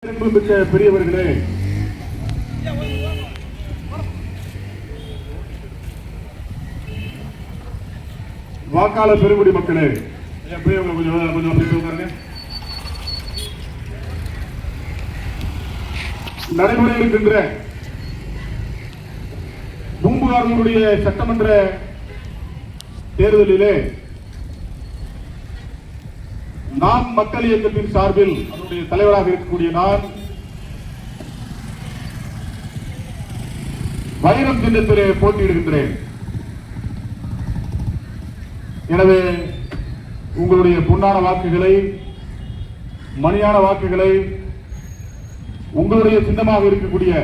மிக்க பெரியவர்களே, வாக்காளர் பெருங்குடி மக்களே, நடைமுறை இருக்கின்ற பூம்புகார்களுடைய சட்டமன்ற தேர்தலிலே நாம் மக்கள் இயக்கத்தின் சார்பில் அதனுடைய தலைவராக இருக்கக்கூடிய நான் வைரம் சின்னத்திலே போட்டியிடுகின்றேன். எனவே உங்களுடைய பொன்னான வாக்குகளை, மணியான வாக்குகளை உங்களுடைய சின்னமாக இருக்கக்கூடிய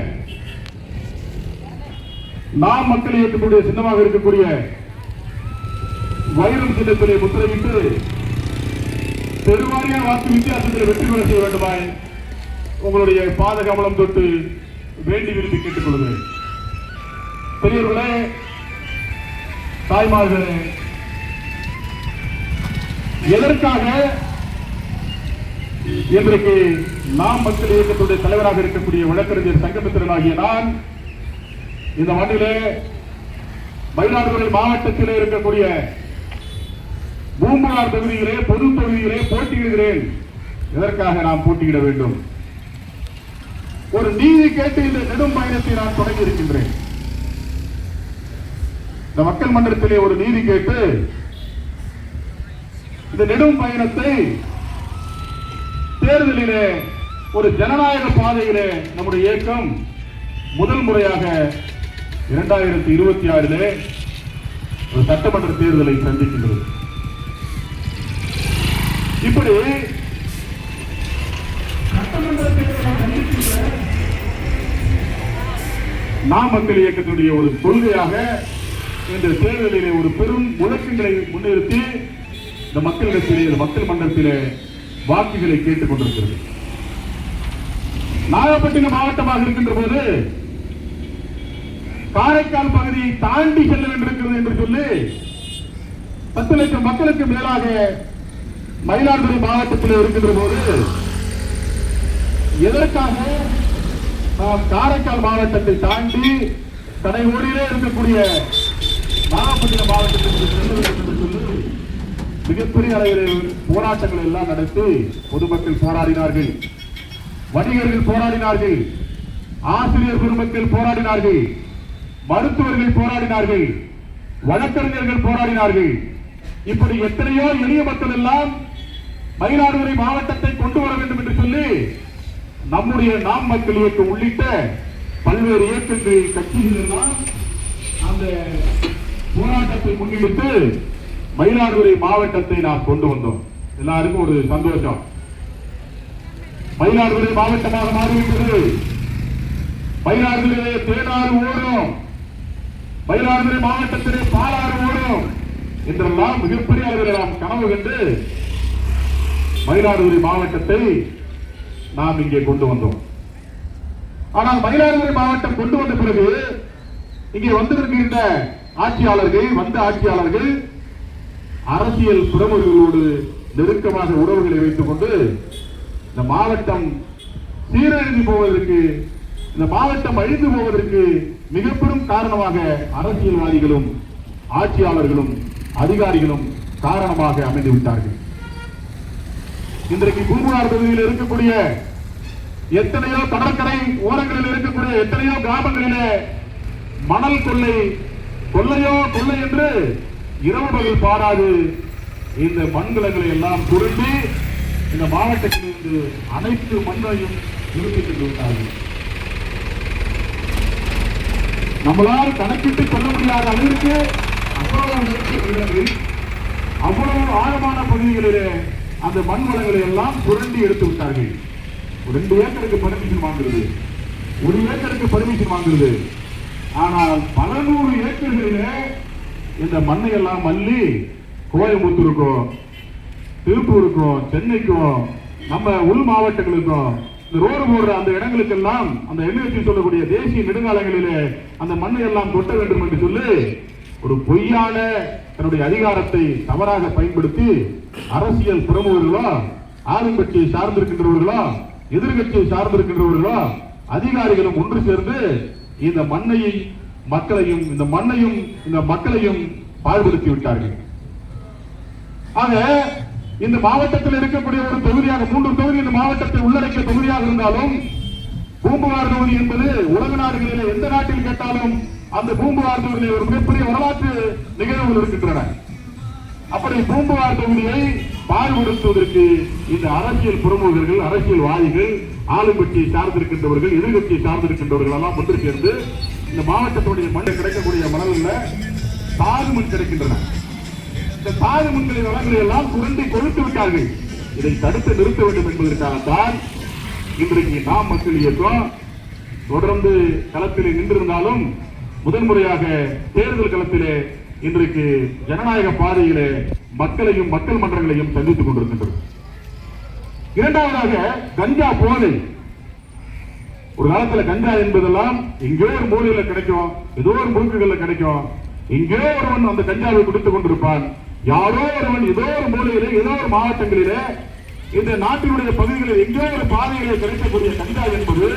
நாம் மக்கள் இயக்கக்கூடிய சின்னமாக இருக்கக்கூடிய வைரம் சின்னத்திலே முத்திரையிட்டு பெருவாரியான வாக்கு வித்தியாசத்தில் வெற்றி பெற செய்ய வேண்டுமாய் உங்களுடைய பாத கமலம் தொட்டு வேண்டி விரும்பி கேட்டுக் கொள்கிறேன். பெரியவர்களே, தாய்மார்களே, எதற்காக இன்றைக்கு நாம் மக்கள் இயக்கத்துடைய தலைவராக இருக்கக்கூடிய வழக்கறிஞர் சங்கமித்திரன் ஆகிய நான் இந்த மண்ணிலே மயிலாடுதுறை மாவட்டத்திலே இருக்கக்கூடிய பூம்புகார் தொகுதியிலே பொது தொகுதியிலே போட்டியிடுகிறேன். எதற்காக நாம் போட்டியிட வேண்டும்? ஒரு நீதி கேட்டு இந்த நெடும் பயணத்தை நான் தொடங்கி இருக்கின்றேன். இந்த மக்கள் மன்றத்திலே ஒரு நீதி கேட்டு இந்த நெடும் பயணத்தை தேர்தலிலே ஒரு ஜனநாயக பாதையிலே நம்முடைய இயக்கம் முதல் முறையாக 2026 ஒரு சட்டமன்ற தேர்தலை சந்திக்கின்றது. இப்படி நாம் மக்கள் இயக்கத்துடைய ஒரு கொள்கையாக இந்த தேர்தலிலே ஒரு பெரும் முழக்கங்களை முன்னிறுத்தி இந்த மக்களிடத்திலே, மக்கள் மன்றத்திலே வாக்குகளை கேட்டுக் கொண்டிருக்கிறது. நாகப்பட்டினம் மாவட்டமாக இருக்கின்ற போது காரைக்கால் பகுதியை தாண்டி செல்ல வேண்டியிருக்கிறது என்று சொல்லி 10 லட்சம் மக்களுக்கு மேலாக மயிலாடுதுறை மாவட்டத்தில் இருக்கின்ற போது எதற்காக நாம் காரைக்கால் மாவட்டத்தை தாண்டி கடையோடியிலே இருக்கக்கூடிய நாகப்பட்டினம் மாவட்டத்திற்கு செல்ல வேண்டும் என்று சொல்லி மிகப்பெரிய அளவில் போராட்டங்கள் எல்லாம் நடத்தி பொதுமக்கள் போராடினார்கள், வணிகர்கள் போராடினார்கள், ஆசிரியர் பெருமக்கள் போராடினார்கள், மருத்துவர்கள் போராடினார்கள், வழக்கறிஞர்கள் போராடினார்கள். இப்படி எத்தனையோ எளிய மக்கள் எல்லாம் மயிலாடுதுறை மாவட்டத்தை கொண்டு வர வேண்டும் என்று சொல்லி நம்முடைய நாம் மக்கள் இயக்கம் உள்ளிட்ட பல்வேறு இயக்கங்கள், கட்சிகள் எல்லாம் அந்த போராட்டத்தை முன்னெடுத்து மயிலாடுதுறை மாவட்டத்தை நாம் கொண்டு வந்தோம். எல்லாருக்கும் ஒரு சந்தோஷம். மயிலாடுதுறை மாவட்டமாக மாறிவிட்டது. மயிலாடுதுறை தேனாறு ஓடும், மயிலாடுதுறை மாவட்டத்திலே பாலாறு ஓடும் என்றெல்லாம் மிகப்பெரிய அளவில் நாம் கனவு கண்டு மயிலாடுதுறை மாவட்டத்தை நாம் இங்கே கொண்டு வந்தோம். ஆனால் மயிலாடுதுறை மாவட்டம் கொண்டு வந்த பிறகு இங்கே வந்திருக்கின்ற ஆட்சியாளர்கள் அரசியல் பிரமுகர்களோடு நெருக்கமாக உறவுகளை வைத்துக் கொண்டு இந்த மாவட்டம் சீரழிந்து போவதற்கு, இந்த மாவட்டம் அழிந்து போவதற்கு மிக பெரும் காரணமாக அரசியல்வாதிகளும் ஆட்சியாளர்களும் அதிகாரிகளும் காரணமாக அமைந்து விட்டார்கள். இன்றைக்கு பூம்புகார் தொகுதியில் இருக்கக்கூடிய எத்தனையோ கடற்கரை ஓரங்களில் இருக்கக்கூடிய எத்தனையோ கிராமங்களிலே மணல் கொள்ளையோ கொள்ளை என்று இரவு பகல் பாராது இந்த மண்கலங்களை எல்லாம் சுருண்டி இந்த மாவட்டத்தில் இருந்து அனைத்து மண்ணையும் நிறுத்திக் கொண்டு விட்டார்கள். நம்மளால் கணக்கிட்டு சொல்ல முடியாத அளவிற்கு அவ்வளவு ஆழமான பகுதிகளிலே அந்த மண் வளங்களை எல்லாம் சுரண்டி எடுத்து விட்டார்கள். 2 ஏக்கருக்கு பர்மிஷன் வாங்குறது, 1 ஏக்கருக்கு பர்மிஷன் வாங்குறது. ஆனால் பல 100 ஏக்கர்களிலே இந்த மண்ணை எல்லாம் மல்லி கோயம்புத்தூருக்கும், திருப்பூருக்கும், சென்னைக்கும், நம்ம உள் மாவட்டங்களுக்கும் இந்த ரோடு போடுற அந்த இடங்களுக்கெல்லாம் அந்த என்எல்சி சொல்லக்கூடிய தேசிய நெடுங்காலங்களிலே அந்த மண்ணை எல்லாம் கொட்ட வேண்டும் என்று சொல்லி ஒரு பொய்யான தன்னுடைய அதிகாரத்தை தவறாக பயன்படுத்தி அரசியல் பிரமுகர்களோ ஆளுங்கட்சியை சார்ந்திருக்கின்றவர்களோ எதிர்கட்சியை சார்ந்திருக்கின்றவர்களோ அதிகாரிகளும் ஒன்று சேர்ந்து இந்த மக்களையும் இந்த மக்களையும் பாழ்படுத்தி விட்டார்கள். ஆக இந்த மாவட்டத்தில் இருக்கக்கூடிய ஒரு தொகுதியாக 3 தொகுதி இந்த மாவட்டத்தை உள்ளடக்கிய தொகுதியாக இருந்தாலும் பூம்புகார் தொகுதி என்பது உலக நாடுகளில் எந்த நாட்டில் கேட்டாலும் அந்த பூம்புகார் தொகுதியில் ஒரு மிகப்பெரிய வரலாற்று நிகழ்வுகள் இருக்கின்றன. அப்படி பூம்புகார் தொகுதியை பாழ்படுத்துவதற்கு இந்த அரசியல் பிரமுகர்கள், அரசியல்வாதிகள், ஆளுங்கட்சியை சார்ந்திருக்கின்றவர்கள், எதிர்கட்சியை சார்ந்திருக்கின்றவர்கள் எல்லாம் ஒன்று சேர்ந்து இந்த மாவட்டத்துடைய மண்ணில் கிடைக்கக்கூடிய மணலில் தாது மண் கிடைக்கின்றன. இந்த தாது மண்களின் வளங்களை எல்லாம் சுரண்டி கொழுத்து விட்டார்கள். இதை தடுத்து நிறுத்த வேண்டும் என்பதற்காகத்தான் இன்றைக்கு நாம் மக்கள் இயக்கம் தொடர்ந்து களத்திலே நின்றிருந்தாலும் முதன்முறையாக தேர்தல் களத்திலே இன்றைக்கு ஜனநாயக பாதையிலே மக்களையும் மக்கள் மன்றங்களையும் சந்தித்துக் கொண்டிருக்கின்றது. இரண்டாவதாக கஞ்சா போதை. ஒரு காலத்தில் கஞ்சா என்பதெல்லாம் எங்கோ ஒரு மூலையில கிடைக்கும், ஏதோ ஒரு முறுக்குகள்ல கிடைக்கும். எங்கோ ஒருவன் அந்த கஞ்சாவை குடித்துக் கொண்டிருப்பான். யாரோ ஒருவன் ஏதோ ஒரு மூலையிலே, ஏதோ ஒரு மாவட்டங்களிலே, இந்த நாட்டினுடைய பகுதிகளில் எங்கோ ஒரு பாதையிலே கிடைக்கக்கூடிய கஞ்சா என்பது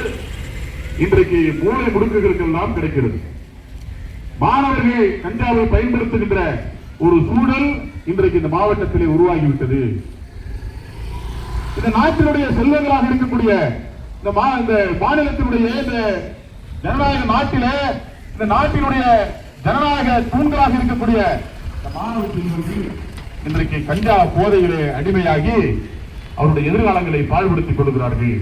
இன்றைக்கு மூளை முடுக்குகளுக்கெல்லாம் கிடைக்கிறது. மாணவர்கள் கஞ்சாவை பயன்படுத்துகின்ற ஒரு சூழல் இன்றைக்கு இந்த மாவட்டத்திலே உருவாகிவிட்டது. இந்த நாட்டினுடைய செல்வங்களாக இருக்கக்கூடிய இந்த மாநிலத்தினுடைய இந்த ஜனநாயக நாட்டிலே, இந்த நாட்டினுடைய ஜனநாயக தூண்களாக இருக்கக்கூடிய இந்த மாணவ செல்வங்கள் இன்றைக்கு கஞ்சா போதையிலே அடிமையாகி அவருடைய எதிர்காலங்களை பாழ்படுத்திக் கொள்கிறார்கள்.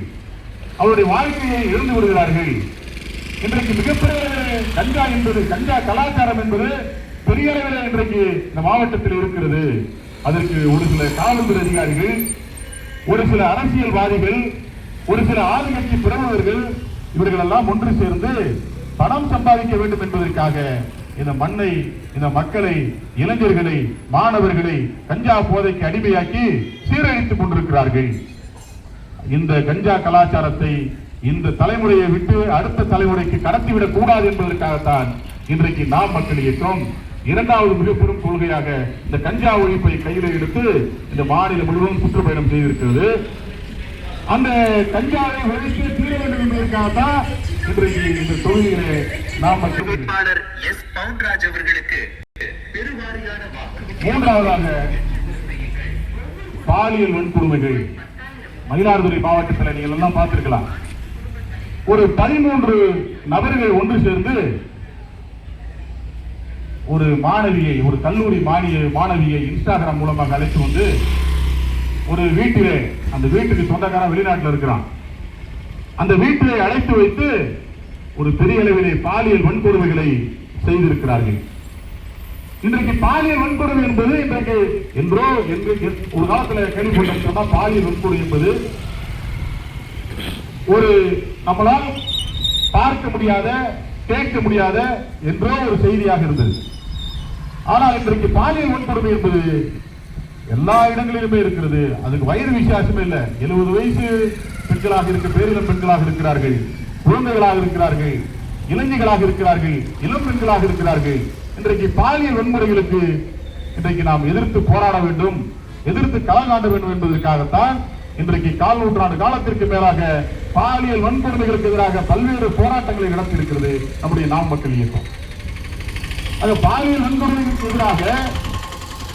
அவருடைய வாழ்க்கையை இழந்து விடுகிறார்கள். இன்றைக்கு மிகப்பெரிய கஞ்சா என்பது, கஞ்சா கலாச்சாரம் என்பது பெரிய அளவில் இன்றைக்கு இந்த மாவட்டத்தில் இருக்கிறது. அதற்கு ஒரு சில காவல்துறை அதிகாரிகள், ஒரு சில அரசியல்வாதிகள், ஒரு சில ஆளுங்கட்சி பிரமுகர்கள் இவர்கள் எல்லாம் ஒன்று சேர்ந்து பணம் சம்பாதிக்க வேண்டும் என்பதற்காக இந்த மண்ணை, இந்த மக்களை, இளைஞர்களை, மாணவர்களை கஞ்சா போதைக்கு அடிமையாக்கி சீரழித்துக் கொண்டிருக்கிறார்கள். இந்த கஞ்சா கலாச்சாரத்தை இந்த தலைமுறையை விட்டு அடுத்த தலைமுறைக்கு கடத்திவிடக் கூடாது என்பதற்காகத்தான் இன்றைக்கு நாம் மக்கள் இயக்கம் இரண்டாவது மிக பெரும் கொள்கையாக இந்த கஞ்சா ஒழிப்பை கையில் எடுத்து இந்த மாநிலம் முழுவதும் சுற்றுப்பயணம் செய்திருக்கிறது. அந்த கஞ்சாவை ஒழித்து தீர வேண்டும் என்பதற்காகத்தான் இன்றைக்கு இந்த தொகுதியிலே நாம் மூன்றாவதாக பாலியல் வன்கொடுமைகள். மயிலாடுதுறை மாவட்டத்தில் நீங்கள் எல்லாம் பார்த்திருக்கலாம். ஒரு 13 நபர்கள் ஒன்று சேர்ந்து ஒரு மாணவியை, ஒரு கல்லூரி மாணவியை இன்ஸ்டாகிராம் மூலமாக அழைத்து வந்து ஒரு வீட்டிலே, அந்த வீட்டுக்கு சொந்தக்காரன் வெளிநாட்டில் இருக்கிறான், அந்த வீட்டிலே அழைத்து வைத்து ஒரு பெரிய அளவிலே பாலியல் வன்கொடுமைகளை செய்திருக்கிறார்கள். இன்றைக்கு பாலியல் வன்கொடுமை என்பது இன்றைக்கு என்றோ ஒரு காலத்தில் கேள்விப்பட்டோம். பாலியல் வன்கொடுமை என்பது ஒரு நம்மளால் பார்க்க முடியாத, கேட்க முடியாத என்றோ ஒரு செய்தியாக இருந்தது. ஆனால் இன்றைக்கு பாலியல் வன்கொடுமை என்பது எல்லா இடங்களிலுமே இருக்கிறது. அதுக்கு வயது வித்தியாசமே இல்லை. 70 வயசு பெண்களாக இருக்க, பேரிளம் பெண்களாக இருக்கிறார்கள், குழந்தைகளாக இருக்கிறார்கள், இளைஞர்களாக இருக்கிறார்கள், இளம் பெண்களாக இருக்கிறார்கள். இன்றைக்கு பாலியல் வன்முறைகளுக்கு இன்றைக்கு நாம் எதிர்த்து போராட வேண்டும், எதிர்த்து களம் காட்ட வேண்டும் என்பதற்காகத்தான் இன்றைக்கு 4 நூற்றாண்டு காலத்திற்கு மேலாக பாலியல் வன்கொடுமைகளுக்கு எதிராக பல்வேறு போராட்டங்களை நடத்தியிருக்கிறது நம்முடைய நாம் மக்கள் இயக்கம். அது பாலியல் வன்கொடுமைகளுக்கு எதிராக,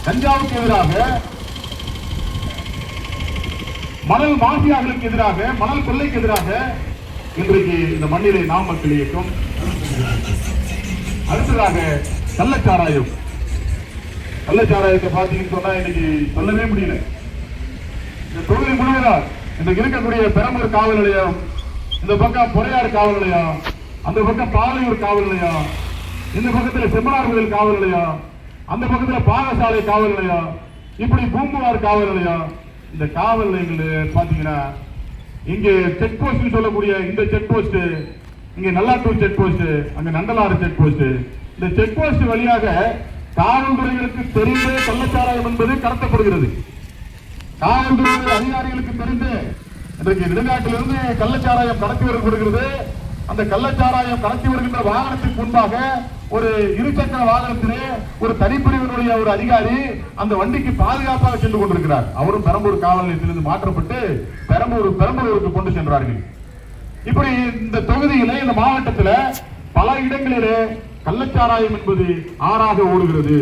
கஞ்சாவுக்கு எதிராக, மணல் மாஃபியாக்களுக்கு எதிராக, மணல் கொள்ளைக்கு எதிராக இன்றைக்கு இந்த மண்ணிலே நாம் மக்கள் இயக்கம். அடுத்ததாக கள்ளச்சாராயம். கள்ளச்சாராயத்தை பார்த்தீங்கன்னு சொன்னா இன்னைக்கு சொல்லவே முடியல. இந்த தொகுதி முழுவதும் இன்றைக்கு இருக்கக்கூடிய பெரம்பூர் காவல் நிலையம், இந்த பக்கம் பொறையாறு காவல் நிலையம், அந்த பக்கம் பாலையூர் காவல் நிலையம், இந்த பக்கத்தில் செம்மனார்கோவில் காவல் நிலையம், அந்த பக்கத்தில் பாகசாலை காவல் நிலையம், இப்படி பூம்புகார் காவல் நிலையம். இந்த காவல் நிலையங்கள் பாத்தீங்கன்னா இங்கே செக் போஸ்ட் சொல்லக்கூடிய இந்த செக் போஸ்ட், இங்க நல்லாத்தூர் செக் போஸ்ட், அங்க நண்டலாறு செக் போஸ்ட். இந்த செக் போஸ்ட் வழியாக காவல்துறைகளுக்கு தெரிந்தே கள்ளச்சாராயம் என்பது கடத்தப்படுகிறது. காவல்துறை அதிகாரிகளுக்கு தெரிந்து இன்றைக்கு நெடுங்காட்டிலிருந்து கள்ளச்சாராயம் கடத்தி வரப்படுகிறது. அந்த கள்ளச்சாராயம் கடத்தி வருகின்ற வாகனத்துக்கு முன்பாக ஒரு இருசக்கர வாகனத்திலே ஒரு தனிப்பிரிவினுடைய ஒரு அதிகாரி அந்த வண்டிக்கு பாதுகாப்பாக சென்று கொண்டிருக்கிறார். அவரும் பெரம்பூர் காவல் நிலையத்திலிருந்து மாற்றப்பட்டு பெரம்பூருக்கு கொண்டு சென்றார்கள். இப்படி இந்த தொகுதியில இந்த மாவட்டத்தில் பல இடங்களிலே கள்ளச்சாராயம் என்பது ஆறாக ஓடுகிறது.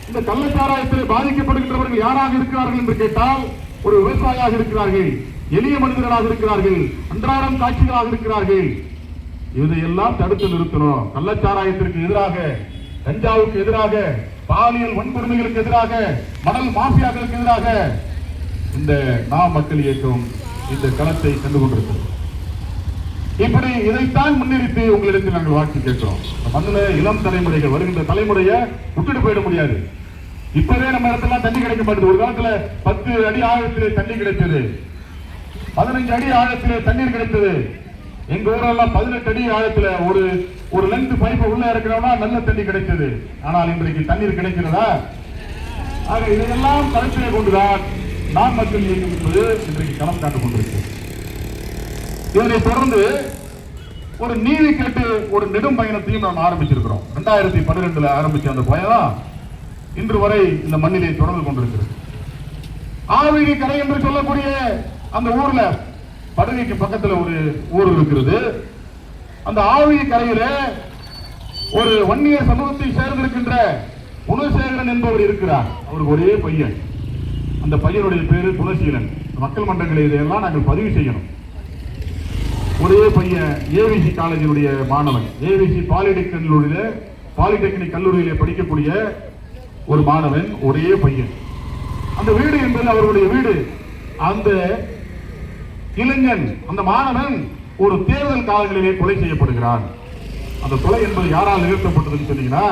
இந்த கள்ளச்சாராயத்தில் பாதிக்கப்படுகின்றவர்கள் யாராக இருக்கிறார்கள் என்று கேட்டால் ஒரு விவசாயியாக இருக்கிறார்கள், எளிய மனிதர்களாக இருக்கிறார்கள், அன்றாடம் காட்சிகளாக இருக்கிறார்கள். இதையெல்லாம் தடுத்து நிறுத்தணும். கள்ளச்சாராயத்திற்கு எதிராக, கஞ்சாவுக்கு எதிராக, பாலியல் வன்கொடுமைகளுக்கு எதிராக, மணல் மாஃபியாக்களுக்கு எதிராக இந்த நாம் மக்கள் இயக்கம் இந்த களத்தை கண்டு கொண்டிருக்கிறது. இப்படி இதைத்தான் முன்னிறுத்தி உங்களிடத்தில் நாங்கள் வாக்கு கேட்கிறோம். மண்ணில் இளம் தலைமுறைகள் வருகின்ற தலைமுறையை விட்டுட்டு போயிட முடியாது. இப்பவே நம்ம இடத்துல தண்ணி கிடைக்க மாட்டேது. ஒரு காலத்துல 10 அடி ஆழத்திலே தண்ணி கிடைத்தது, 15 அடி ஆழத்திலே தண்ணீர் கிடைத்தது. எங்க ஊரெல்லாம் 18 அடி ஆழத்துல ஒரு லென்த் பைப்பை உள்ள இருக்கிறவனா நல்ல தண்ணி கிடைத்தது. ஆனால் இன்றைக்கு தண்ணீர் கிடைக்கிறதா? ஆக இதையெல்லாம் கருத்திலே கொண்டுதான் நாம் மக்கள் இயக்கம் என்பது இன்றைக்கு களம் காட்டுக் கொண்டிருக்கிறது. இதனை தொடர்ந்து ஒரு நீதி கேட்டு ஒரு நெடும் பயணத்தையும் நாம் ஆரம்பிச்சிருக்கிறோம். 2012 ஆரம்பிச்ச அந்த பயணம் இன்று வரை இந்த மண்ணிலே தொடர்ந்து கொண்டிருக்கிறது. ஆவிகை கரை என்று சொல்லக்கூடிய அந்த ஊர்ல, படுகைக்கு பக்கத்துல ஒரு ஊர் இருக்கிறது. அந்த ஆவிகை கரையில ஒரு வன்னியர் சமூகத்தை சேர்ந்திருக்கின்ற குணசேகரன் என்பவர் இருக்கிறார். அவருக்கு ஒரே பையன். அந்த பையனுடைய பேரு குணசீலன். மக்கள் மன்றங்களை இதையெல்லாம் நாங்கள் பதிவு செய்யணும். ஒரே பையன் ஏவிசி காலேஜினுடைய மாணவன், ஏவிசி பாலிடெக்னிக் கல்லூரியிலே படிக்கக்கூடிய ஒரு மாணவன், ஒரே பையன். அந்த வீடு என்பது அவருடைய வீடு. அந்த இளைஞன், அந்த மாணவன் ஒரு தேர்தல் காலங்களிலே கொலை செய்யப்படுகிறான். அந்த கொலை என்பது யாரால் நிகழ்த்தப்பட்டதுன்னு சொன்னீங்கன்னா,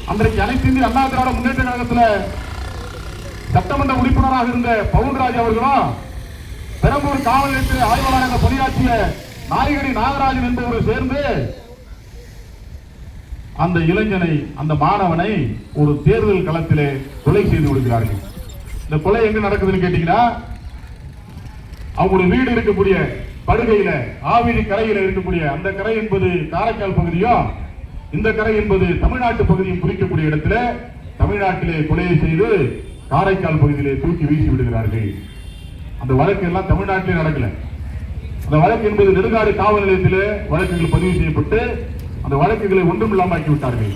அன்றைக்கு அனைத்து இந்திய அண்ணா திராவிட முன்னேற்ற கழகத்தில் சட்டமன்ற உறுப்பினராக இருந்த பவுன்ராஜ் அவர்களும், பெரம்பூர் காவல் நிலையத்தில் ஆய்வாளராக பணியாற்றிய நாயகடி நாகராஜன் என்பவர் சேர்ந்து அந்த இளைஞனை, அந்த மாணவனை ஒரு தேர்தல் களத்திலே கொலை செய்து விடுகிறார்கள். இந்த கொலை எங்க நடக்குதுன்னு கேட்டீங்கன்னா, அவங்களுடைய வீடு இருக்கக்கூடிய படுகையில, ஆவிரி கரையில இருக்கக்கூடிய அந்த கரை என்பது காரைக்கால் பகுதியும், இந்த கரை என்பது தமிழ்நாட்டு பகுதியும் குறிக்கக்கூடிய இடத்துல தமிழ்நாட்டிலே கொலையை செய்து காரைக்கால் பகுதியிலே தூக்கி வீசி விடுகிறார்கள். அந்த வழக்கு எல்லாம் தமிழ்நாட்டிலே நடக்கல. அந்த வழக்கு என்பது நெடுங்காடு காவல் நிலையத்திலே வழக்குகள் பதிவு செய்யப்பட்டு அந்த வழக்குகளை ஒன்றுமில்லாமல் ஆக்கி விட்டார்கள்.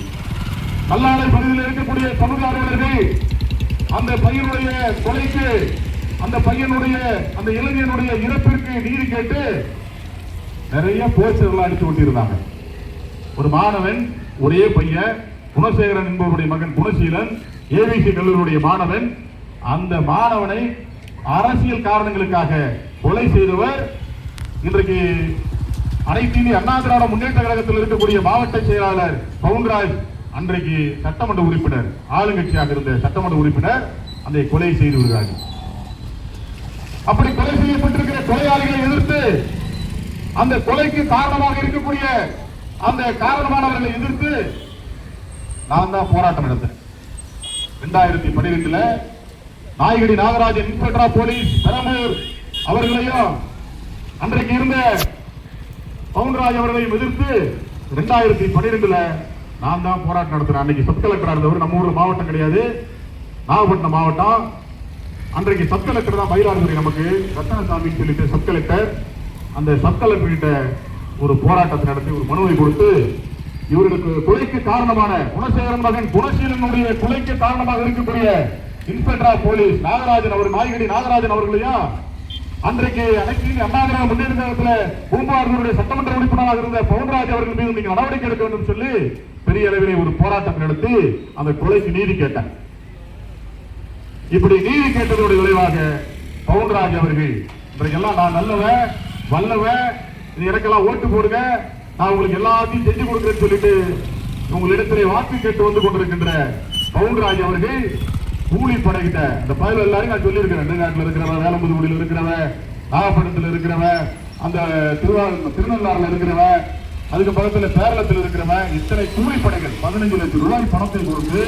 கல்லாலை பகுதியில் இருக்கக்கூடிய சமூக ஆர்வலர்கள் அந்த பையனுடைய கொலைக்கு, அந்த பையனுடைய, அந்த இளைஞனுடைய இறப்பிற்கு நீதி கேட்டு நிறைய போஸ்டர்கள் அடித்து கொண்டிருந்தாங்க. ஒரு மாணவன், ஒரே பையன் குணசேகரன் என்பவருடைய மகன் குணசீலன், ஏவிசி கல்லூரியுடைய மாணவன். அந்த மாணவனை அரசியல் காரணங்களுக்காக கொலை செய்தவர் இன்றைக்கு அனைத்து இந்திய அண்ணா திராவிட முன்னேற்ற கழகத்தில் இருக்கக்கூடிய மாவட்ட செயலாளர் பவுன்ராஜ், அன்றைக்கு சட்டமன்ற உறுப்பினர், ஆளுங்கட்சியாக இருந்த சட்டமன்ற உறுப்பினர், அந்த கொலை செய்து விடுகிறார்கள். அப்படி கொலை செய்யப்பட்டிருக்கிற கொலையாளிகளை எதிர்த்து, அந்த கொலைக்கு காரணமாக இருக்கக்கூடிய அந்த காரணமானவர்களை எதிர்த்து நான் தான் போராட்டம் நடத்தேன். 2012 நாயகடி Nagarajan inspector of police Perambur அவர்களையும் அன்றைக்கு இருந்த பவுன்ராஜ் அவர்களையும் எதிர்த்து 2012 நான் தான் போராட்டம் நடத்தினேன். அன்னைக்கு சப் கலெக்டரா இருந்தவர், நம்ம ஊர்ல மாவட்டம் கிடையாது, நாகப்பட்டினம் மாவட்டம். அன்றைக்கு சப் கலெக்டர் தான் மயிலாடுதுறை, நமக்கு ரத்தனசாமின்னு சொல்லிட்டு சப் கலெக்டர். அந்த சப் கலெக்டர் கிட்ட ஒரு போராட்டத்தை நடத்தி ஒரு மனுவை கொடுத்து, இவர்களுக்கு கொலைக்கு காரணமான குணசேகரன் மகன் குணசீலனுடைய கொலைக்கு காரணமாக இருக்கக்கூடிய இன்ஸ்பெக்டர் ஆஃப் போலீஸ் நாகராஜன் அவர், நாயகடி நாகராஜன் அவர்களையும், அன்றைக்கு அனைத்து அண்ணா திராவிட முன்னேற்ற கழகத்தில் பூம்பாவூருடைய சட்டமன்ற உறுப்பினராக இருந்த பவுன்ராஜ் அவர்கள் மீது நீங்கள் நடவடிக்கை எடுக்க வேண்டும் சொல்லி பெரிய அளவிலே ஒரு போராட்டம் நடத்தி அந்த கொலைக்கு நீதி கேட்டார். இப்படி நீதி கேட்டதோட விளைவாக பவுன்ராஜ் அவர்கள் இன்றைக்கெல்லாம் நான் நல்லவன் வல்லவன், எனக்கெல்லாம் ஓட்டு போடுங்க, நான் உங்களுக்கு எல்லாத்தையும் செஞ்சு கொடுக்கிறேன்னு சொல்லிட்டு உங்களிடத்திலே வாக்கு கேட்டு வந்து கொண்டிருக்கின்ற பவுன்ராஜ் அவர்கள் கூலி படைகிட்ட இந்த பயிர் எல்லாரும் நான் சொல்லியிருக்கிறேன். நெடுங்காட்டில் இருக்கிறவன், வேலம்புதுகுடியில் இருக்கிறவன், நாகப்பட்டினத்தில் இருக்கிறவன், அந்த திருநள்ளாறுல இருக்கிறவன், அதுக்கு பக்கத்தில் பேரளத்தில் இருக்கிறவன், இத்தனை கூலி படைகள் 15 லட்சம் ரூபாய் பணத்தை கொடுத்து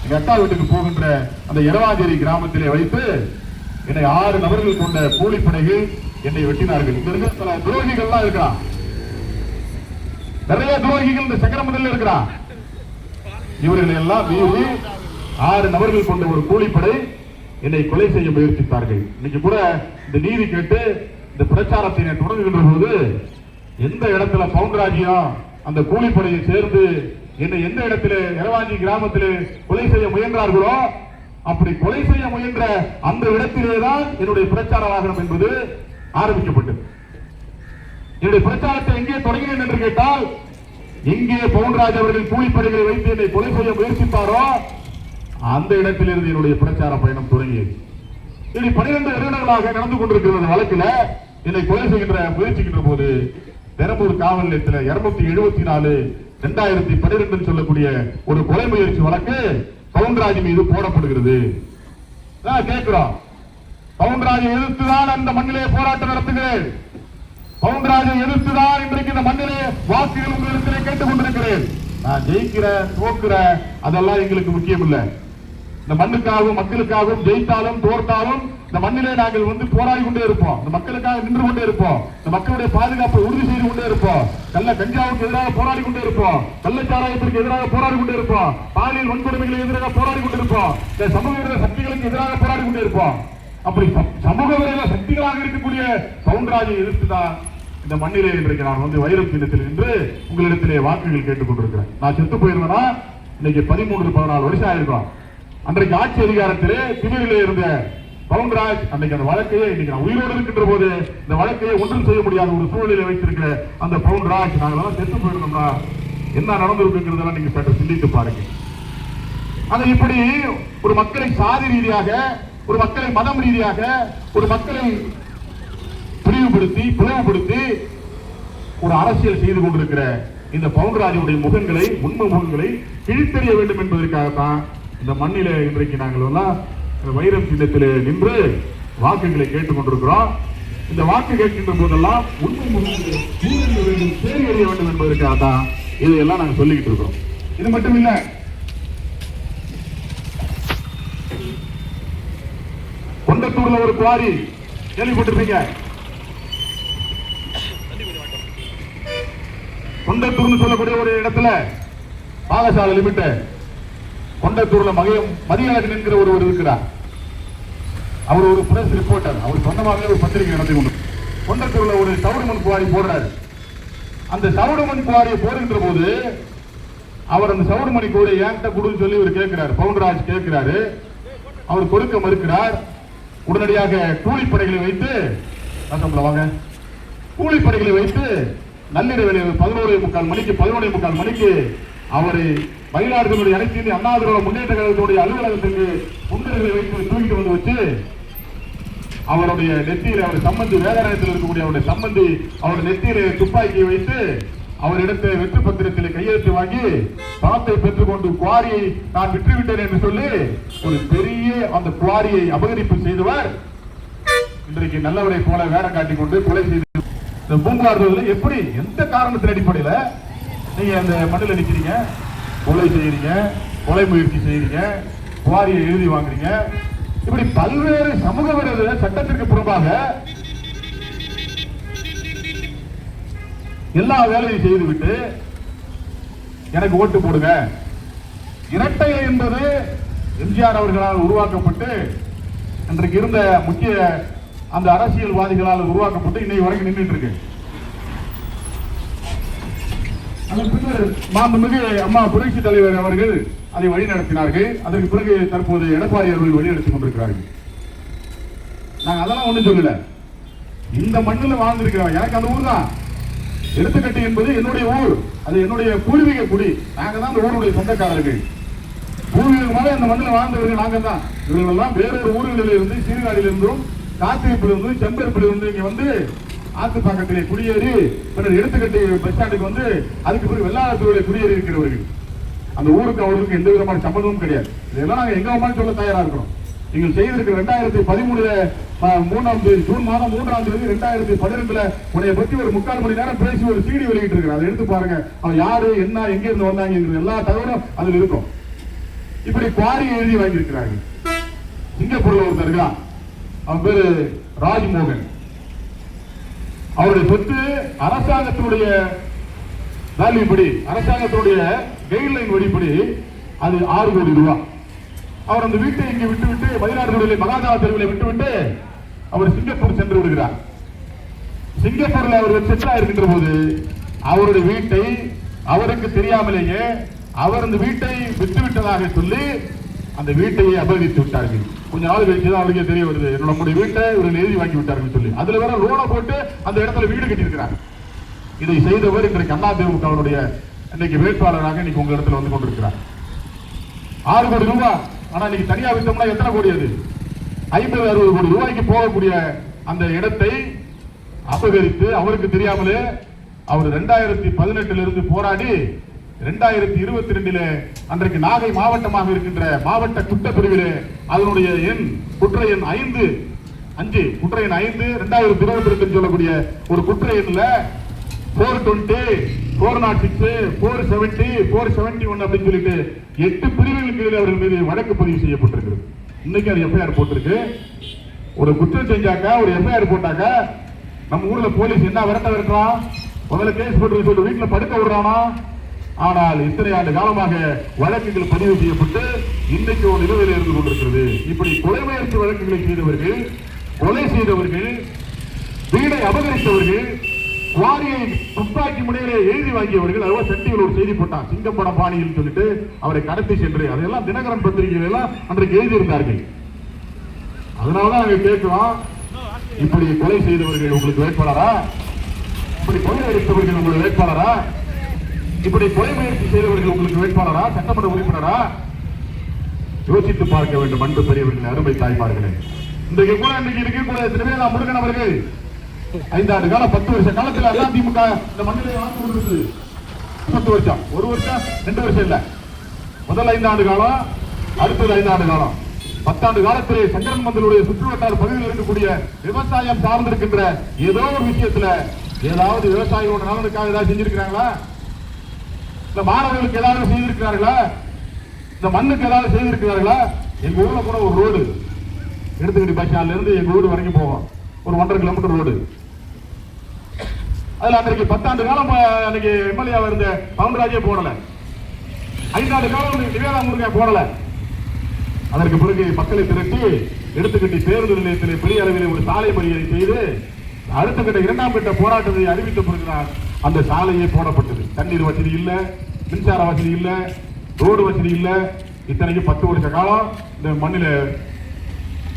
எங்க அக்கா வீட்டுக்கு போகின்ற அந்த எரவாஞ்சேரி கிராமத்திலே வைத்து என்னை 6 நபர்கள் கொண்ட கூலிப்படைகள் என்னை வெட்டினார்கள். இங்க இருக்கிற துரோகிகள்லாம் இருக்கிறான், நிறைய துரோகிகள் இந்த சக்கரமதில் இருக்கிறான். இவர்களை எல்லாம் மீறி 6 நபர்கள் கொண்ட ஒரு கூலிப்படை என்னை கொலை செய்ய முயற்சித்தார்கள். இன்னைக்கு கூட இந்த நீதி கேட்டு இந்த பிரச்சாரத்தை தொடங்குகின்ற போது எந்த இடத்துல பவுண்டராஜியம் அந்த கூலிப்படையை சேர்ந்து என்னை எந்த இடத்துல எரவாஞ்சி கிராமத்தில் கொலை செய்ய முயன்றார்களோ அப்படி கொலை செய்ய முயன்ற அந்த இடத்திலேதான் என்னுடைய பிரச்சார வாகனம் என்பது ஆரம்பிக்கப்பட்டது. என்னுடைய பிரச்சாரத்தை எங்கே தொடங்கினேன் என்று கேட்டால், எங்கே பவுண்டராஜ் அவர்கள் கூலிப்படைகளை வைத்து என்னை கொலை செய்ய முயற்சித்தாரோ அந்த இடத்திலிருந்து என்னுடைய பிரச்சார பயணம் தொடங்கியது. இனி 12 வருடங்களாக நடந்து கொண்டிருக்கிற வழக்கில் என்னை கொலை செய்கின்ற முயற்சிக்கின்ற போது பெரம்பூர் காவல் நிலையத்தில் 274/2012 சொல்லக்கூடிய ஒரு கொலை முயற்சி வழக்கு பவுண்டராஜ் மீது போடப்படுகிறது. கேட்கிறோம், பவுண்டராஜை எதிர்த்துதான் அந்த மண்ணிலே போராட்டம் நடத்துகிறேன். பவுண்டராஜை எதிர்த்துதான் இன்றைக்கு இந்த மண்ணிலே வாக்குகள் உங்களிடத்திலே கேட்டுக் கொண்டிருக்கிறேன். நான் ஜெயிக்கிறேன் தோக்குறேன் அதெல்லாம் எங்களுக்கு முக்கியம் இல்லை. இந்த மண்ணுக்காகவும் மக்களுக்காகவும் ஜெயித்தாலும் தோற்றாலும் இந்த மண்ணிலே நாங்கள் போராடி கொண்டே இருப்போம். இந்த மக்களுக்காக நின்று கொண்டே இருப்போம். இந்த மக்களுடைய பாதுகாப்பை உறுதி செய்து கொண்டே இருப்போம். கள்ள கஞ்சாவுக்கு எதிராக போராடி கொண்டே இருப்போம். கள்ளச்சாராயத்திற்கு எதிராக போராடி கொண்டே இருப்போம். பாலியல் வன்கொடுமைகளுக்கு எதிராக போராடி கொண்டிருப்போம். இந்த சமூக விரோத சக்திகளுக்கு எதிராக போராடி கொண்டே இருப்போம். அப்படி சமூக விரோத சக்திகளாக இருக்கக்கூடிய பவுண்டராஜை எதிர்த்துதான் இந்த மண்ணிலே இன்றைக்கு நான் வைரம் சின்னத்தில் நின்று உங்களிடத்திலே வாக்குகள் கேட்டுக் கொண்டிருக்கிறேன். நான் செத்து போயிருந்தேன்னா இன்னைக்கு 13-14 வருஷம் ஆயிருக்கும். அன்றைக்கு ஆட்சி அதிகாரத்திலே திமிரிலே இருந்த பவுண்டராஜ் அன்றைக்கு அந்த வழக்கையே இன்னைக்கு நான் உயிரோடு இருக்கின்ற போது இந்த வழக்கையை ஒன்றும் செய்ய முடியாத ஒரு சூழ்நிலையை வைத்திருக்கிற அந்த பவுண்டராஜ் நாங்கள் செத்து போயிருந்தோம்னா என்ன நடந்திருக்குங்கிறதெல்லாம் நீங்க சற்று சிந்தித்து பாருங்க. அதை இப்படி ஒரு மக்களை சாதி ரீதியாக, ஒரு மக்களை மதம் ரீதியாக, ஒரு மக்களை பிரிவுபடுத்தி பிளவுபடுத்தி ஒரு அரசியல் செய்து கொண்டிருக்கிற இந்த பவுண்டராஜுடைய முகங்களை, உண்மை முகங்களை கிழித்தெறிய வேண்டும் என்பதற்காகத்தான் இந்த மண்ணிலே இன்றைக்கு நாங்கள் எல்லாம் வைரம் சின்னத்திலே நின்று வாக்குகளை கேட்டுக் கொண்டிருக்கிறோம். இந்த வாக்கு கேட்கின்ற போதெல்லாம் உண்மை முகங்களை தேடி அறிய வேண்டும் என்பதற்காகத்தான் இதையெல்லாம் நாங்கள் சொல்லிக்கிட்டு இருக்கிறோம். இது மட்டும் இல்ல, கொண்டத்தூர்ல ஒரு குவாரி கேள்விப்பட்டிருப்பீங்க. கொண்டத்தூர்னு சொல்லக்கூடிய ஒரு இடத்துல பாகசாலை லிமிட் கொண்டத்தூர்ல மதியழகன் என்கிற ஒருவர் இருக்கிறார். அவர் ஒரு பிரஸ் ரிப்போர்ட்டர். அவர் சொந்தமாகவே ஒரு பத்திரிகை நடத்தி கொண்டு கொண்டத்தூர்ல ஒரு சவுடுமண் குவாரி போடுறாரு. அந்த சவுடுமண் குவாரியை போடுகின்ற போது அவர் அந்த சவுடுமணி கூட என்கிட்ட கொடுன்னு சொல்லி இவர் கேட்கிறார். பவுண்டராஜ் கேட்கிறாரு. அவர் கொடுக்க மறுக்கிறார். உடனடியாக கூலிப்படைகளை வைத்து வாங்க கூலிப்படைகளை வைத்து நள்ளிரவு 11:45 மணிக்கு அவரை மயிலாடுதுறை அனைத்து இந்திய அண்ணா திராவிட முன்னேற்ற கழகத்துடைய அலுவலகத்திற்கு குண்டர்களை வைத்து தூக்கிட்டு வந்து வச்சு அவருடைய நெத்தியில அவர் சம்பந்தி வேதாரண்யத்தில் இருக்கக்கூடிய அவருடைய சம்பந்தி அவருடைய நெத்தியில துப்பாக்கியை வைத்து அவரிடத்தை வெற்று பத்திரத்தில் கையெழுத்து வாங்கி பணத்தை பெற்றுக்கொண்டு குவாரியை நான் விற்றுவிட்டேன் என்று சொல்லி ஒரு பெரிய அந்த குவாரியை அபகரிப்பு செய்தவர் இன்றைக்கு நல்லவரை போல வேடம் காட்டிக் கொண்டு கொலை செய்து இந்த பூங்காடுவதில் எப்படி எந்த காரணத்தின் அடிப்படையில் நீங்க அந்த மண்ணில் நிற்கிறீங்க, கொலை செய்யறீங்க, கொலை முயற்சி செய்யறீங்க, குவாரியை எழுதி வாங்குறீங்க, இப்படி பல்வேறு சமூக விரோத சட்டத்திற்கு புறம்பாக எல்லா வேலையும் செய்துவிட்டு எனக்கு ஓட்டு போடுங்க. இரட்டை என்பது எம்ஜிஆர் அவர்களால் உருவாக்கப்பட்டு இன்றைக்கு இருந்த முக்கிய அந்த அரசியல்வாதிகளால் உருவாக்கப்பட்டு இன்னைக்கு வரைக்கும் நின்றுட்டு இருக்கு. அதன் பின்னர் மாண்புமிகு அம்மா புரட்சி தலைவர் அவர்கள் அதை வழிநடத்தினார்கள். அதற்கு பிறகு தற்போது எடப்பாடி அவர்கள் வழிநடத்திக் கொண்டிருக்கிறார்கள். நாங்க அதெல்லாம் ஒண்ணும் சொல்லல. இந்த மண்ணில் வாழ்ந்திருக்கிறோம். எனக்கு அந்த ஊர் தான் எடுத்துக்கட்டு என்பது என்னுடைய ஊர். அது என்னுடைய பூர்வீக குடி. நாங்க தான் அந்த ஊருடைய சொந்தக்காரர்கள். பூர்வீகமாக அந்த மண்ணில் வாழ்ந்தவர்கள் நாங்க தான். இவர்கள் எல்லாம் வேறொரு ஊர்களில் இருந்து சீர்காழியிலிருந்தும் காத்திருப்பிலிருந்து செம்பருப்பிலிருந்து இங்க வந்து ஆத்துப்பாக்கத்திலே குடியேறி பின்னர் எடுத்துக்கட்டு பஸ் ஸ்டாண்டுக்கு வந்து அதுக்கு பிறகு வெள்ளாளத்தூரிலே குடியேறி இருக்கிறவர்கள். அந்த ஊருக்கு அவர்களுக்கு எந்த விதமான சம்பந்தமும் கிடையாது. இதெல்லாம் நாங்க எங்க வேணாலும் சொல்ல தயாரா இருக்கிறோம். நீங்கள் செய்திருக்கிற 2013 ஜூன் மாதம் 3ஆம் தேதி 2012 உன்னை பற்றி ஒரு 3/4 மணி நேரம் பேசி ஒரு CD வெளியிட்டு இருக்கிறார். அதை எடுத்து பாருங்க. அவன் யாரு, என்ன, எங்க இருந்து வந்தாங்க எல்லா தகவலும் அதில் இருக்கும். இப்படி குவாரி எழுதி வாங்கி இருக்கிறார்கள். சிங்கப்பூர்ல ஒருத்தர் இருக்கான். அவன் பேரு ராஜ்மோகன். அவருடைய சொத்து அரசாங்கத்தினுடைய வேல்யூபடி, அரசாங்கத்தினுடைய கைட்லைன் வழிபடி அது 6 கோடி ரூபாய். அவர் அந்த வீட்டை இங்கே விட்டுவிட்டு மயிலாடுதுறையிலே மகாஜன தெருவில் விட்டுவிட்டு அவர் சிங்கப்பூர் சென்று விடுகிறார். சிங்கப்பூரில் அவர் செட்டில் ஆயிருக்கின்ற போது அவருடைய வீட்டை அவருக்கு தெரியாமலேயே அவர் அந்த வீட்டை விட்டுவிட்டதாக சொல்லி அந்த வீட்டையே அபகரித்து விட்டார்கள். கொஞ்ச நாள் கழிச்சு தான் அவருக்கே தெரிய வருது, நம்முடைய வீட்டை இவர்கள் எழுதி வாங்கி விட்டார்கள் சொல்லி. அதுல வேற லோனை போட்டு அந்த இடத்துல வீடு கட்டியிருக்கிறார். இதை செய்தவர் இன்றைக்கு அதிமுக அவருடைய இன்னைக்கு வேட்பாளராக இன்னைக்கு உங்க இடத்துல வந்து கொண்டிருக்கிறார். 6 கோடி ரூபாய். ஆனா இன்னைக்கு தனியா விட்டோம்னா எத்தனை கோடி? அது 50-60 கோடி ரூபாய்க்கு போகக்கூடிய அந்த இடத்தை அபகரித்து அவருக்கு தெரியாமலே அவர் 2018 இருந்து போராடி 2022 அன்றைக்கு நாகை மாவட்டமாக இருக்கின்ற மாவட்ட குற்றப்பிரிவிலே அதனுடைய குற்ற எண் 5 2022 சொல்லக்கூடிய ஒரு குற்ற எண்ணில் 420, 406, 470, 471 அப்படின்னு சொல்லிட்டு 8 பிரிவுகளுக்கு கீழே அவர்கள் மீது வழக்கு பதிவு செய்யப்பட்டிருக்கிறது. இன்னைக்கு அது எஃப்ஐஆர் போட்டிருக்கு. ஒரு குற்றம் செஞ்சாக்க ஒரு எஃப்ஐஆர் போட்டாக்க நம்ம ஊர்ல போலீஸ் என்ன விரட்டலாம், முதல்ல கேஸ் போட்டு சொல்லிட்டு வீட்டுல படுக்க விடுறானா. ஆனால் இத்தனை ஆண்டு காலமாக வழக்குகள் பதிவு செய்யப்பட்டு இன்னைக்கு ஒரு நிலுவையில் இருந்து கொண்டிருக்கிறது. இப்படி கொலை முயற்சி வழக்குகளை செய்தவர்கள், கொலை செய்தவர்கள், வீடை அபகரித்தவர்கள், குவாரியை துப்பாக்கி முனையிலே எழுதி வாங்கியவர்கள், அதாவது சட்டியில் ஒரு செய்தி போட்டான் சிங்கப்பட பாணியில் சொல்லிட்டு அவரை கடத்தி சென்று அதையெல்லாம் தினகரன் பத்திரிகைகள் எல்லாம் அன்றைக்கு எழுதியிருந்தார்கள். அதனாலதான் நாங்கள் கேட்கிறோம், இப்படி கொலை செய்தவர்கள் உங்களுக்கு வேட்பாளரா? இப்படி கொலை அடித்தவர்கள் உங்களுக்கு வேட்பாளரா? இப்படி கொலை முயற்சி செய்தவர்கள் உங்களுக்கு வேட்பாளரா? சட்டமன்ற உறுப்பினரா? யோசித்து பார்க்க வேண்டும். அன்பு பெரியவர்கள், அருமை தாய்மார்களே, இன்றைக்கு கூட இன்னைக்கு இருக்கக்கூடிய திருவேதா முருகன் அவர்கள் 5 ஆண்டு காலம் 10 வருஷ காலத்தில் அதிமுக இந்த மண்ணிலே ஆண்டு கொண்டிருந்தது. 10 வருஷம், 1 வருஷம் 2 வருஷம் இல்ல, முதல் 5 ஆண்டு காலம், அடுத்தது 5 ஆண்டு காலம், 10 ஆண்டு காலத்திலே சங்கரன் மந்தலுடைய சுற்றுவட்டார பகுதியில் இருக்கக்கூடிய விவசாயம் சார்ந்திருக்கின்ற ஏதோ ஒரு விஷயத்துல ஏதாவது விவசாயியோட நலனுக்காக ஏதாவது செஞ்சிருக்கிறாங்களா? இந்த மாணவர்களுக்கு ஏதாவது செய்திருக்கிறார்களா? இந்த மண்ணுக்கு ஏதாவது செய்திருக்கிறார்களா? எங்க ஊர்ல கூட ஒரு ரோடு எடுத்துக்கிட்டு பஸ் ஸ்டாண்ட்ல இருந்து எங்க ஊர் வரைக்கும் போவோம், ஒரு 1.5 கிலோமீட்டர் ரோடு. அதுல அன்றைக்கு 10 ஆண்டு காலம் அன்னைக்கு எம்எல்ஏ இருந்த பவுன்ராஜே போடல, 5 ஆண்டு காலம் நிவேதா முருகன் போடல. அதற்கு பிறகு மக்களை திரட்டி எடுத்துக்கிட்டு பேருந்து நிலையத்தில் பெரிய அளவில் ஒரு சாலை மறியலை செய்து அடுத்த கட்ட 2ஆம் கட்ட போராட்டத்தை அறிவித்த பிறகுதான் அந்த சாலையே போடப்பட்டது. தண்ணீர் வசதி இல்ல, மின்சார வசதி இல்ல, ரோடு வசதி இல்ல. இத்தனைக்கு 10 வருஷ காலம் இந்த மண்ணில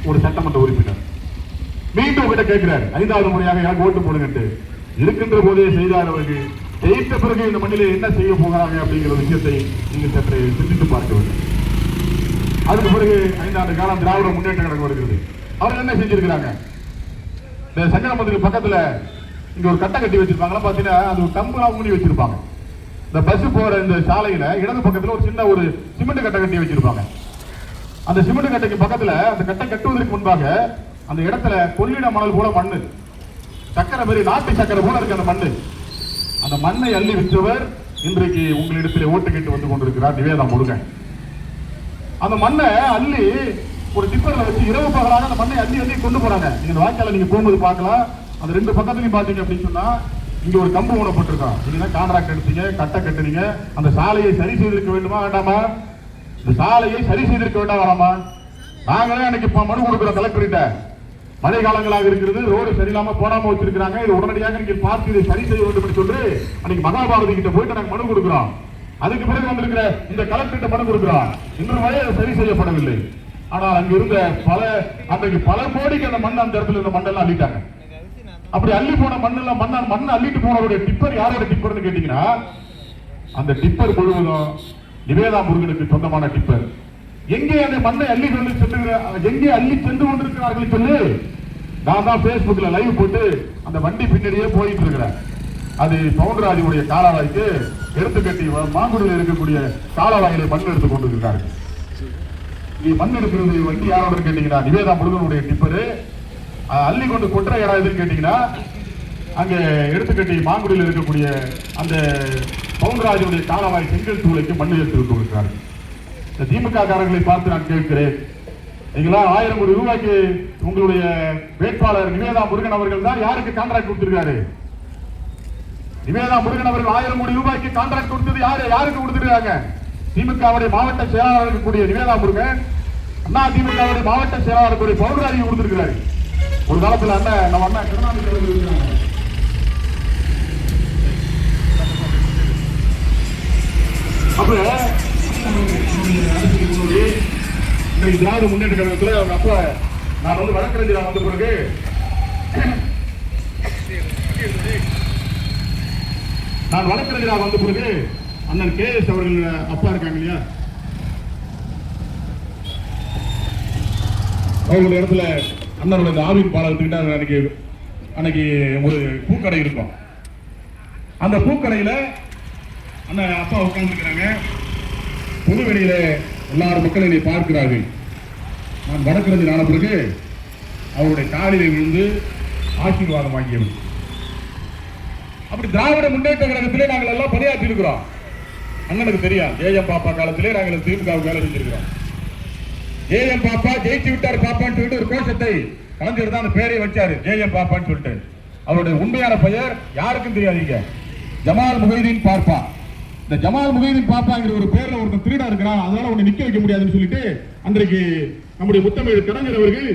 ஒரு சட்டமன்ற உறுப்பினர் மீண்டும் கிட்ட கேட்கிறார், 5வது முறையாக யாருக்கு ஓட்டு போடுங்க இருக்கின்ற போதே செய்தார். அவர்கள் ஜெயித்த பிறகு இந்த மண்ணிலே என்ன செய்ய போகிறாங்க அப்படிங்கிற விஷயத்தை நீங்கள் சற்று சிந்தித்து பார்க்க வேண்டும். அதுக்கு பிறகு 5 ஆண்டு காலம் திராவிட முன்னேற்ற கழகம் வருகிறது. அவர்கள் என்ன செஞ்சிருக்கிறாங்க? இந்த சங்கரமந்திரி பக்கத்துல இங்க ஒரு கட்டை கட்டி வச்சிருப்பாங்க, பாத்தீங்கன்னா அது ஒரு கம்பெல்லாம் ஊனி வச்சிருப்பாங்க. இந்த பஸ் போற இந்த சாலையில இடது பக்கத்துல ஒரு சின்ன ஒரு சிமெண்ட் கட்டை கட்டி வச்சிருப்பாங்க. அந்த சிமெண்ட் கட்டைக்கு பக்கத்துல அந்த கட்டை கட்டுவதற்கு முன்பாக அந்த இடத்துல கொள்ளிட மணல் போல மண்ணு, சக்கரை மாதிரி நாட்டு சக்கரை போல இருக்கு அந்த மண்ணு. அந்த மண்ணை அள்ளி விற்றவர் இன்றைக்கு உங்களிடத்தில் ஓட்டு கேட்டு வந்து கொண்டிருக்கிறார் நிவேதா முருகன். அந்த மண்ணை அள்ளி ஒரு டிப்பர்ல வச்சு இரவு பகலாக அந்த மண்ணை அள்ளி அள்ளி கொண்டு போறாங்க. நீங்க வாய்க்கால நீங்க போகும்போது பார்க்கலாம், அந்த 2 பக்கத்துலையும் பாத்தீங்க அப்படின்னு சொன்னா இங்க ஒரு கம்பு ஊனப்பட்டிருக்கோம். நீங்க கான்ட்ராக்ட் எடுத்தீங்க, கட்டை கட்டுனீங்க, அந்த சாலையை சரி செய்திருக்க வேண்டுமா வேண்டாமா? இந்த சாலையை சரி செய்திருக்க வேண்டாமா? நாங்களே அன்னைக்கு மனு கொடுக்கிறோம் கலெக்டர்கிட்ட. மழை காலங்களாக இருக்கிறது, ரோடு சரியில்லாம போடாம வச்சிருக்காங்க, இது உடனடியாக நீங்க பார்த்து இதை சரி செய்ய வேண்டும் என்று சொல்லி அன்னைக்கு மகாபாரதி கிட்ட போயிட்டு நாங்க மனு கொடுக்கிறோம். அதுக்கு பிறகு வந்திருக்கிற இந்த கலெக்டர்கிட்ட மனு கொடுக்கிறோம். இன்று வரை அது சரி செய்யப்படவில்லை. ஆனால் அங்க இருந்த அன்றைக்கு பல கோடிக்கு அந்த மண் அந்த இடத்துல இருந்த மண்ணெல்லாம் அள்ளிட்டாங்க. அப்படி அள்ளி போன மண்ணெல்லாம் மண்ணை அள்ளிட்டு போனவருடைய டிப்பர் யாரோட டிப்பர்னு கேட்டீங்கன்னா அந்த டிப்பர் முழுவதும் நிவேதா முருகனுக்கு சொந்தமான டிப்பர். எங்கே அந்த மண்ணை அள்ளி கொண்டு எங்கே அள்ளி சென்று கொண்டிருக்கிறார்கள் சொல்லி நான் தான் பேஸ்புக்ல லைவ் போட்டு அந்த வண்டி பின்னாடியே போயிட்டு இருக்கிறேன். அது பவுண்டராஜுடைய காலவாய்க்கு எடுத்துக்கட்டி மாங்குடியில் இருக்கக்கூடிய காலவாயிலை மண் எடுத்துக் கொண்டிருக்கிறார்கள். மண் எடுக்கிறது வண்டி யாரோட கேட்டீங்கன்னா நிவேதா முருகனுடைய டிப்பரு. அள்ளி கொண்டு கொற்ற இடம் எதுன்னு கேட்டீங்கன்னா அங்க எடுத்துக்கட்டி மாங்குடியில் இருக்கக்கூடிய அந்த பவுண்டராஜுடைய காலவாய் செங்கல் சூளைக்கு மண் எடுத்து கொண்டிருக்கிறார்கள். இந்த திமுக காரர்களை பார்த்து நான் கேட்கிறேன், நீங்களா 1000 கோடி ரூபாய்க்கு உங்களுடைய வேட்பாளர் நிவேதா முருகன் அவர்கள் தான் யாருக்கு கான்ட்ராக்ட் கொடுத்திருக்காரு? நிவேதா முருகன் அவர்கள் 1000 கோடி ரூபாய்க்கு கான்ட்ராக்ட் கொடுத்தது யாருக்கு கொடுத்திருக்காங்க? திமுகவுடைய மாவட்ட செயலாளர் இருக்கக்கூடிய நிவேதா முருகன் அண்ணா திமுகவுடைய மாவட்ட செயலாளர் இருக்கக்கூடிய பவுண்டராஜி கொடுத்திருக்கிறாரு. ஒரு காலத்துல அண்ணன் நம்ம அண்ணா கருணாநிதி அப்ப இன்னைக்கு திராவிட முன்னேற்ற கழகத்துல அவங்க அப்ப நான் வந்து வழக்கறிஞரா வந்த பிறகு அண்ணன் KS அவர்கள் அப்பா இருக்காங்க இல்லையா, அவங்களுடைய இடத்துல அண்ணனுடைய ஆவின் பாலத்துக்கிட்ட அன்னைக்கு ஒரு பூக்கடை இருக்கும். அந்த பூக்கடையில அண்ணன் அப்பா உட்கார்ந்துருக்கிறாங்க. பொது வெளியில எல்லாரும் மக்கள் என்னை பார்க்கிறார்கள். நான் வழக்கறிஞர் ஆன பிறகு அவருடைய காலிலே விழுந்து ஆசீர்வாதம் வாங்கியவர். அப்படி திராவிட முன்னேற்ற கழகத்திலே நாங்கள் எல்லாம் பணியாற்றி இருக்கிறோம். அண்ணனுக்கு தெரியும், JM பாப்பா காலத்திலே நாங்கள் திமுகவுக்கு வேலை செஞ்சிருக்கிறோம். JM பாப்பா ஜெயிச்சு விட்டார் பாப்பான்னு சொல்லிட்டு ஒரு கோஷத்தை கலைஞர் தான் அந்த பேரை வச்சாரு, JM பாப்பான்னு சொல்லிட்டு. அவருடைய உண்மையான பெயர் யாருக்கும் தெரியாதீங்க, ஜமால் முஹைதீன் பாப்பா. இந்த ஜமால் முஹைதீன் பாப்பாங்கிற ஒரு பேர்ல ஒருத்தர் திருடா இருக்கிறான், அதனால உன்னை நிக்க வைக்க முடியாதுன்னு சொல்லிட்டு அன்றைக்கு நம்முடைய முத்தமிழ் கலைஞர் அவர்கள்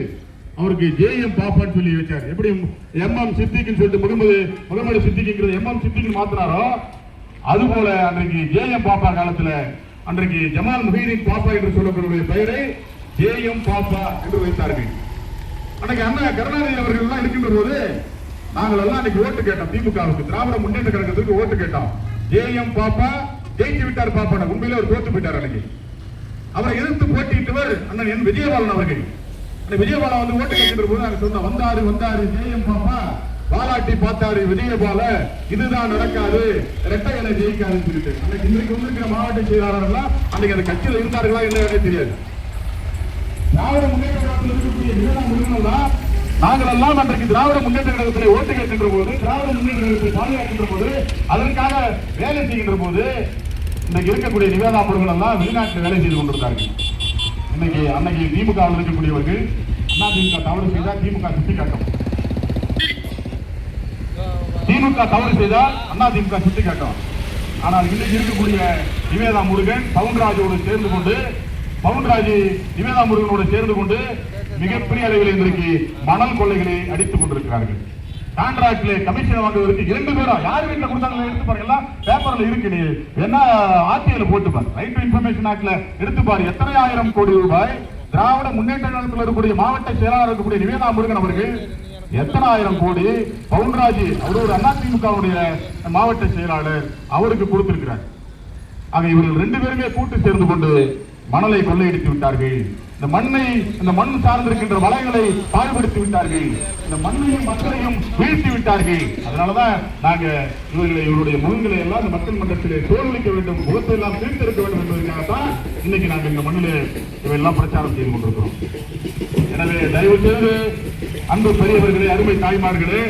அவருக்கு JM பாப்பான்னு சொல்லி வச்சார். எப்படி MM சித்திக்குன்னு சொல்லிட்டு முகமது சித்திக்குங்கிறது MM சித்திக்கு மாத்தினாரோ அதுபோல அன்றைக்கு JM பாப்பா காலத்துல அன்றைக்கு ஜமால் முஹைதீன் பாப்பா என்று சொல்லக்கூடிய பெயரை JM பாப்பா என்று வைத்தார்கள். அன்னைக்கு அண்ணன் கருணாநிதி அவர்கள் எல்லாம் இருக்கின்ற போது நாங்கள் எல்லாம் அன்னைக்கு ஓட்டு கேட்டோம். திமுகவுக்கு திராவிட முன்னேற்ற கழகத்துக்கு ஓட்டு கேட்டோம். JM பாப்பா ஜெயிச்சு விட்டார் பாப்பா, உண்மையிலே அவர் தோற்று போயிட்டார். அன்னைக்கு அவரை எதிர்த்து போட்டியிட்டவர் அண்ணன் என் விஜயபாலன் அவர்கள். விஜயபாலன் வந்து ஓட்டு கேட்கின்ற போது நாங்கள் சொன்னோம், வந்தாரு JM பாப்பா பாலாட்டி பார்த்தாரு விஜயபால, இதுதான் நடக்காது, ரெட்டை இலை ஜெயிக்காதுன்னு சொல்லிட்டு. அன்னைக்கு இன்றைக்கு வந்திருக்கிற மாவட்ட செயலாளர்கள் அன்னைக்கு அந்த கட்சியில் இருந்தார்களா என்ன தெரியாது. திராவிட முன்னேற்ற கழகத்தில் இருக்கக்கூடிய நிவேதா முருகன் தான் நாங்கள் எல்லாம் அன்றைக்கு திராவிட முன்னேற்ற கழகத்தில் ஓட்டு கேட்கின்ற போது, திராவிட முன்னேற்ற கழகத்தை பாதுகாக்கின்ற போது, அதற்காக வேலை செய்கின்ற போது இன்றைக்கு இருக்கக்கூடிய நிவேதா முருகன் எல்லாம் வெளிநாட்டில் வேலை செய்து கொண்டிருந்தார்கள். இன்னைக்கு அன்னைக்கு திமுகவில் இருக்கக்கூடியவர்கள் அதிமுக தவறு செய்தால் திமுக சுட்டிக்காட்டும், திமுக தவறு செய்தால் அதிமுக சுட்டிக்காட்டும். ஆனால் இன்னைக்கு இருக்கக்கூடிய நிவேதா முருகன் பவுன்ராஜோடு சேர்ந்து கொண்டு நிவேதா முருகனோடு சேர்ந்து கொண்டு மிகப்பெரிய அளவில் இன்றைக்கு மணல் கொள்ளைகளை அடித்துக் கொண்டிருக்கிறார்கள். கான்ட்ராக்ட்ல கமிஷன் வாங்குவதற்கு 2 பேரும் யார் வீட்டில் கொடுத்தாங்க எடுத்து பாருங்க, பேப்பர்ல இருக்கு, என்ன ஆர்டிஐல போட்டு பாரு, ரைட் டு இன்ஃபர்மேஷன் ஆக்ட்ல எடுத்து பாரு, எத்தனை ஆயிரம் கோடி ரூபாய் திராவிட முன்னேற்ற கழகத்தில் இருக்கக்கூடிய மாவட்ட செயலாளர் இருக்கக்கூடிய நிவேதா முருகன் அவர்கள் எத்தனை ஆயிரம் கோடி பவுன்ராஜ் அவர் ஒரு அதிமுகவுடைய மாவட்ட செயலாளர் அவருக்கு கொடுத்திருக்கிறார். ஆக இவர்கள் 2 பேருமே கூட்டு சேர்ந்து கொண்டு மணலை கொள்ளையடித்து விட்டார்கள். இந்த மண் சார்ந்திருக்கின்ற வளங்களை பாழ்படுத்தி விட்டார்கள். இந்த மண்ணையும் மக்களையும் வீழ்த்தி விட்டார்கள். அதனாலதான் நாங்க இவருடைய முகங்களை எல்லாம் இந்த மக்கள் மன்றத்திலே தோல்விக்க வேண்டும், முகத்தை எல்லாம் தீர்த்திருக்க வேண்டும் என்பதற்காகத்தான் இன்னைக்கு நாங்கள் இந்த மண்ணிலே இவையெல்லாம் பிரச்சாரம் செய்து கொண்டிருக்கிறோம். எனவே தயவு செய்து அன்பு பெரியவர்களே, அருமை தாய்மார்களே,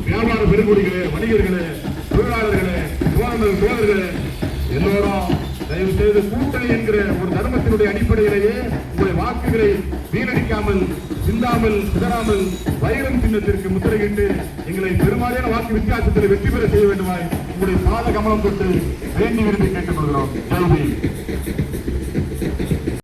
வியாபார பெருங்குடிகளே, வணிகர்களே, தொழிலாளர்களே, தோழர்களே, எல்லோரும் தயவு செய்து கூட்டணி என்கிற ஒரு தர்மத்தினுடைய அடிப்படையிலேயே உங்களுடைய வாக்குகளை வீணடிக்காமல், சிந்தாமல், சிதறாமல் வைரம் சின்னத்திற்கு முத்திரையிட்டு எங்களை பெரும்பாலான வாக்கு வித்தியாசத்தில் வெற்றி பெற செய்ய வேண்டுமாய் உங்களுடைய பாத கமலம் தொட்டு வேண்டி விரும்பி கேட்டுக் கொள்கிறோம்.